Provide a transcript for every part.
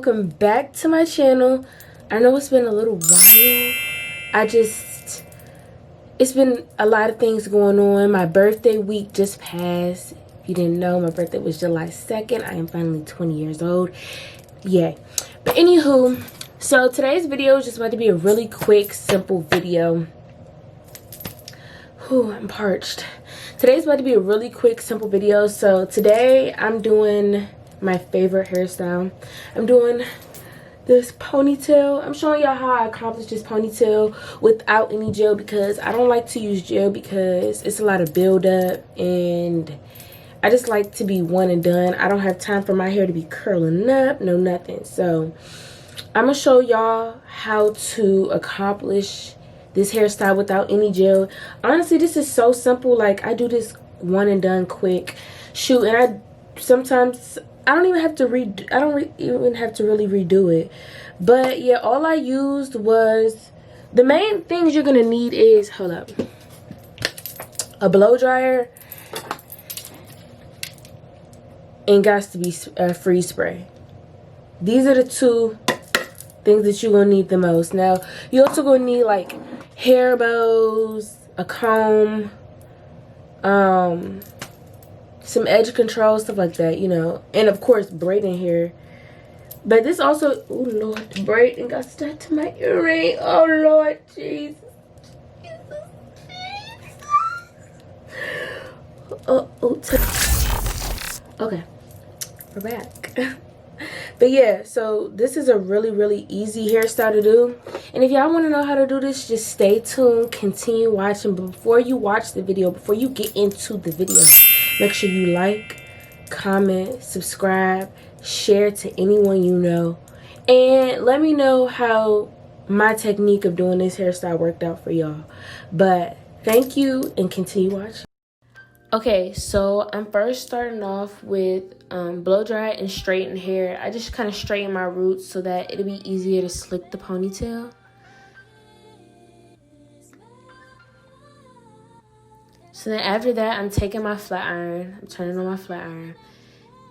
welcome back to my channel. I know it's been a little while. It's been a lot of things going on. My birthday week just passed. If you didn't know, my birthday was July 2nd. I am finally 20 years old. Yay. But anywho, so today's video is just about to be a really quick, simple video. Whew, I'm parched. Today's about to be a really quick, simple video. So today I'm doing my favorite hairstyle. I'm doing this ponytail. I'm showing y'all how I accomplished this ponytail without any gel, because I don't like to use gel because it's a lot of buildup and I just like to be one and done. I don't have time for my hair to be curling up, no nothing. So I'm gonna show y'all how to accomplish this hairstyle without any gel. Honestly, this is so simple. Like, I do this one and done quick. Shoot, and sometimes I don't even have to even have to really redo it. But yeah, all I used was, the main things you're gonna need is, hold up, a blow dryer, and got to be freeze spray. These are the two things that you're gonna need the most. Now, you also gonna need like hair bows, a comb, some edge control, stuff like that, you know, and of course braiding hair. But this also, oh Lord, the braiding got stuck to my earring. Oh Lord, Jesus. Okay, we're back. But yeah, so this is a really easy hairstyle to do. And if y'all want to know how to do this, just stay tuned, continue watching. But before you watch the video, before you get into the video, make sure you like, comment, subscribe, share to anyone you know, and let me know how my technique of doing this hairstyle worked out for y'all. But thank you, and continue watching. Okay, so I'm first starting off with blow dry and straighten hair. I just kind of straighten my roots so that it'll be easier to slick the ponytail. So then after that, I'm taking my flat iron. I'm turning on my flat iron,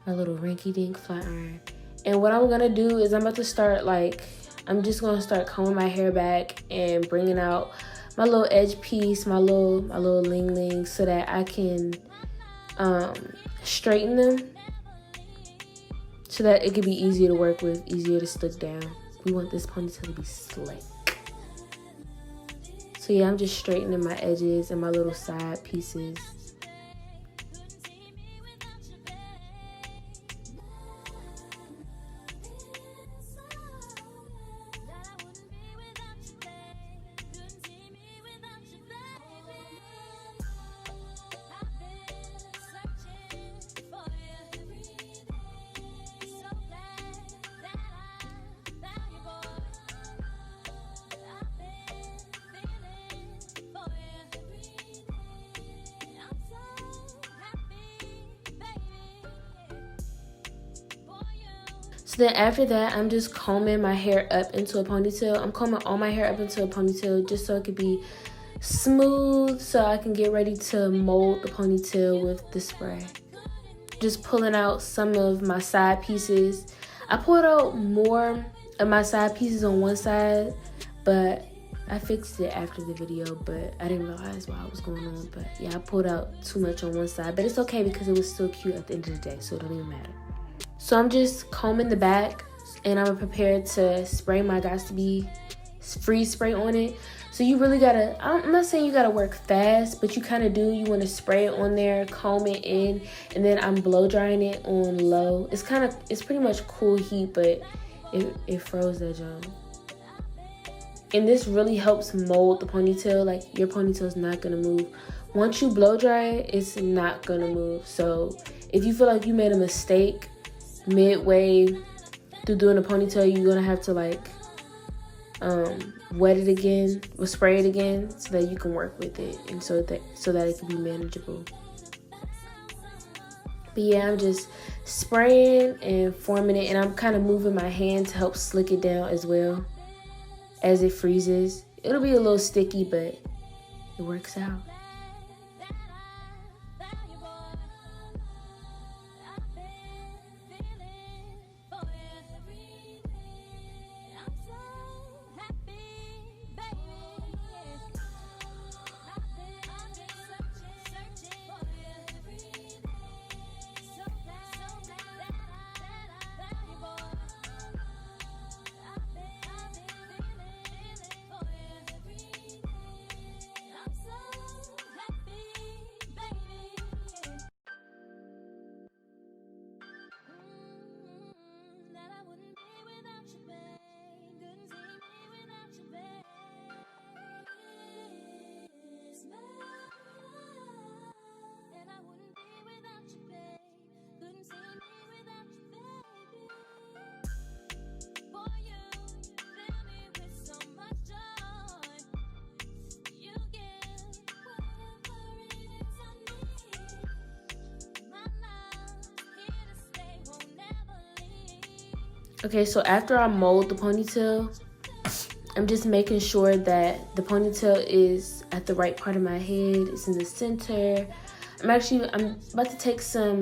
my little rinky-dink flat iron. And what I'm gonna do is I'm just gonna start combing my hair back and bringing out my little edge piece, my little ling-ling, so that I can straighten them, so that it can be easier to work with, easier to slick down. We want this ponytail to be slick. So yeah, I'm just straightening my edges and my little side pieces. So then after that, I'm just combing my hair up into a ponytail. I'm combing all my hair up into a ponytail just so it could be smooth, so I can get ready to mold the ponytail with the spray. Just pulling out some of my side pieces. I pulled out more of my side pieces on one side, but I fixed it after the video, but I didn't realize what was going on. But yeah, I pulled out too much on one side, but it's okay because it was still cute at the end of the day, so it don't even matter. So I'm just combing the back, and I'm prepared to spray my Got to Be freeze spray on it. So you really gotta, I'm not saying you gotta work fast, but you kind of do. You want to spray it on there, comb it in, and then I'm blow drying it on low. It's pretty much cool heat, but it froze that job. And this really helps mold the ponytail. Like, your ponytail's not gonna move. Once you blow dry it, it's not gonna move. So if you feel like you made a mistake midway through doing a ponytail, you're gonna have to like wet it again or spray it again so that you can work with it, and so that it can be manageable. But yeah, I'm just spraying and forming it, and I'm kind of moving my hand to help slick it down as well as it freezes. It'll be a little sticky, but it works out. Okay, so after I mold the ponytail, I'm just making sure that the ponytail is at the right part of my head. It's in the center. I'm about to take some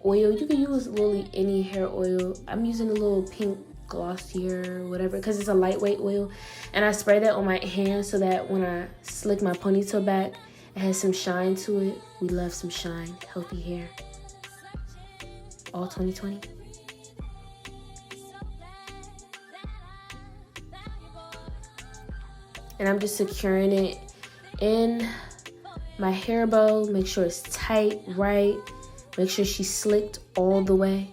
oil. You can use literally any hair oil. I'm using a little pink Glossier or whatever because it's a lightweight oil. And I spray that on my hands so that when I slick my ponytail back, it has some shine to it. We love some shine, healthy hair. All 2020. And I'm just securing it in my hair bow. Make sure it's tight, right. Make sure she's slicked all the way.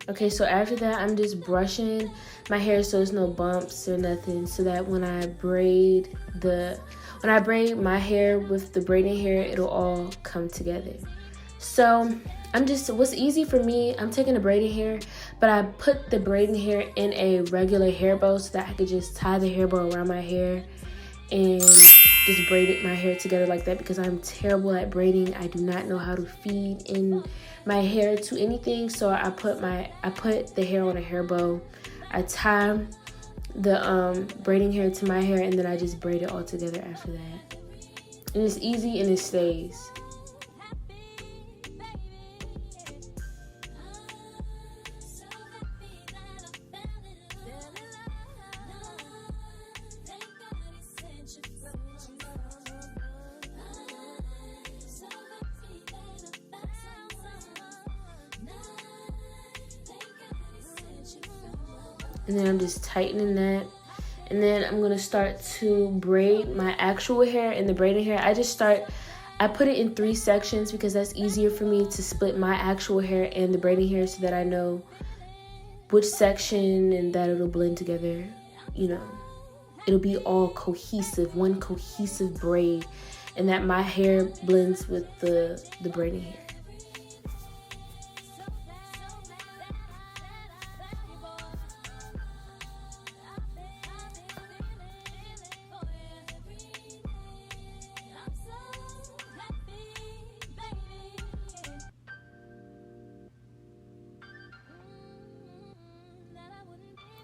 Okay, so after that, I'm just brushing my hair so there's no bumps or nothing, so that when I braid my hair with the braiding hair, it'll all come together. So what's easy for me, I'm taking the braiding hair, but I put the braiding hair in a regular hair bow so that I could just tie the hair bow around my hair and just braid my hair together like that, because I'm terrible at braiding. I do not know how to feed in my hair to anything. So I put the hair on a hair bow. I tie the braiding hair to my hair, and then I just braid it all together after that. And it's easy and it stays. And then I'm just tightening that. And then I'm going to start to braid my actual hair and the braided hair. I put it in 3 sections because that's easier for me to split my actual hair and the braiding hair so that I know which section and that it'll blend together. You know, it'll be all cohesive, one cohesive braid, and that my hair blends with the braiding hair.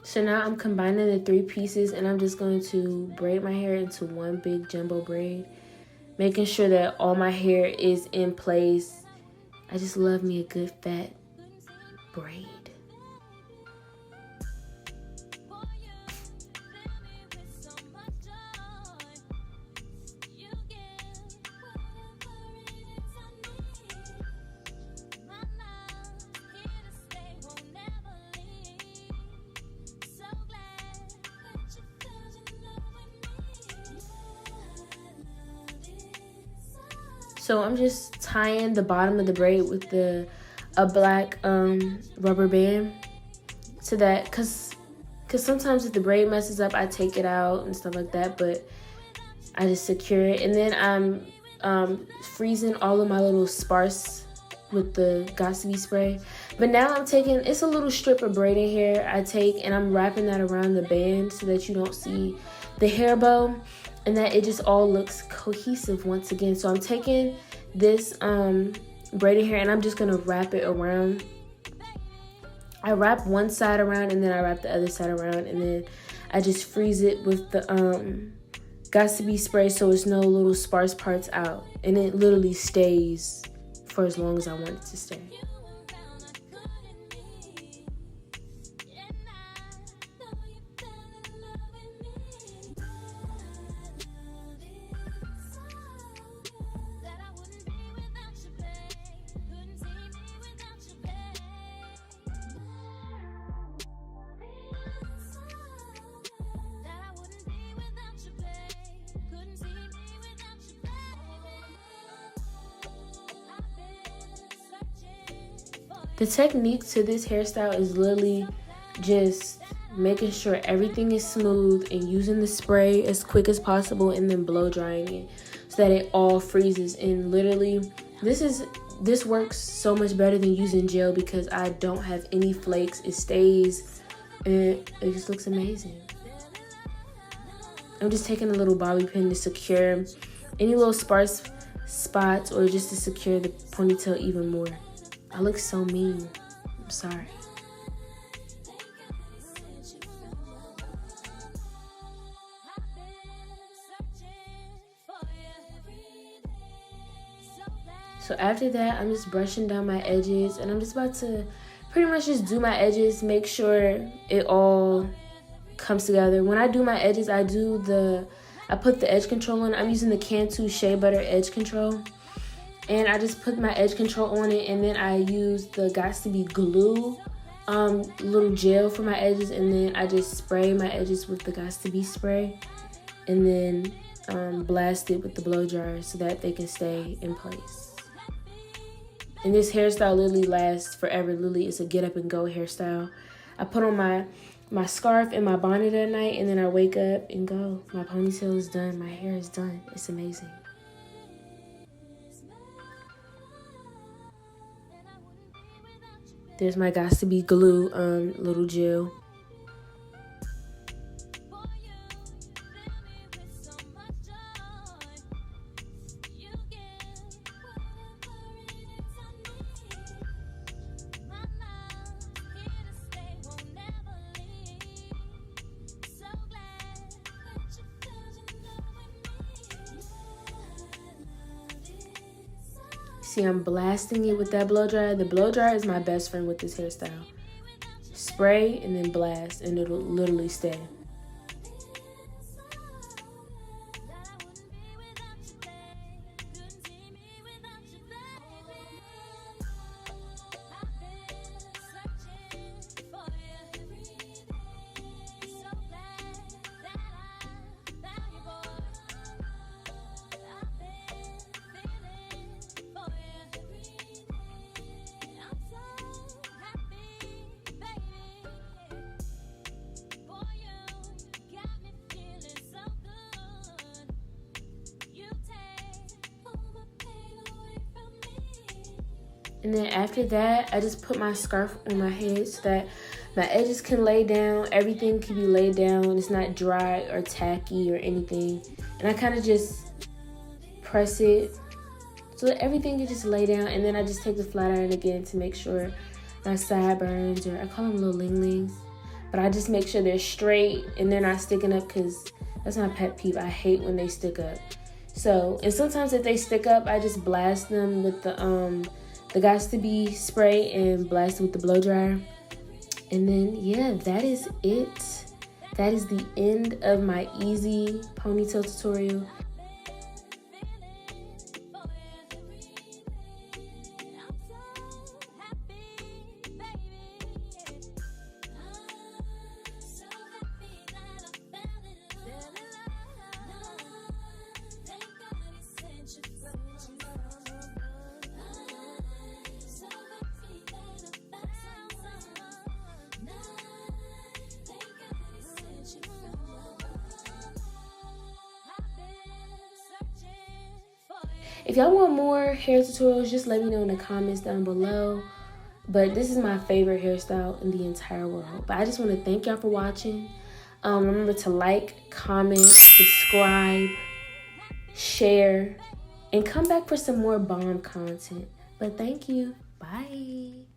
So now I'm combining the 3 pieces, and I'm just going to braid my hair into one big jumbo braid, making sure that all my hair is in place. I just love me a good fat braid. So I'm just tying the bottom of the braid with a black rubber band, so that, cause sometimes if the braid messes up, I take it out and stuff like that, but I just secure it. And then I'm freezing all of my little sparse with the Gossipy spray. But now I'm taking, it's a little strip of braiding hair I take, and I'm wrapping that around the band so that you don't see the hair bow, and that it just all looks cohesive once again. So I'm taking this braided hair, and I'm just gonna wrap it around. I wrap one side around, and then I wrap the other side around, and then I just freeze it with the Gossipy spray so it's no little sparse parts out, and it literally stays for as long as I want it to stay. The technique to this hairstyle is literally just making sure everything is smooth and using the spray as quick as possible, and then blow drying it so that it all freezes. And literally, this is this works so much better than using gel because I don't have any flakes. It stays and it just looks amazing. I'm just taking a little bobby pin to secure any little sparse spots or just to secure the ponytail even more. I look so mean. I'm sorry. So after that, I'm just brushing down my edges and I'm just about to pretty much just do my edges, make sure it all comes together. When I do my edges, I put the edge control on. I'm using the Cantu Shea Butter Edge Control. And I just put my edge control on it, and then I use the Gots to Be glue little gel for my edges, and then I just spray my edges with the Gots to Be spray, and then blast it with the blow dryer so that they can stay in place. And this hairstyle literally lasts forever. Literally, it's a get up and go hairstyle. I put on my scarf and my bonnet at night, and then I wake up and go. My ponytail is done. My hair is done. It's amazing. There's my Gots to Be glue little gel. See, I'm blasting it with that blow dryer. The blow dryer is my best friend with this hairstyle. Spray and then blast, and it'll literally stay. And then after that, I just put my scarf on my head so that my edges can lay down. Everything can be laid down. It's not dry or tacky or anything. And I kind of just press it so that everything can just lay down. And then I just take the flat iron again to make sure my sideburns, or I call them little ling-lings, but I just make sure they're straight and they're not sticking up, because that's my pet peeve. I hate when they stick up. So, and sometimes if they stick up, I just blast them with the Gots to Be spray and blast it with the blow dryer. And then, yeah, that is it. That is the end of my easy ponytail tutorial. If y'all want more hair tutorials, just let me know in the comments down below. But this is my favorite hairstyle in the entire world. But I just want to thank y'all for watching. Remember to like, comment, subscribe, share, and come back for some more bomb content. But thank you. Bye.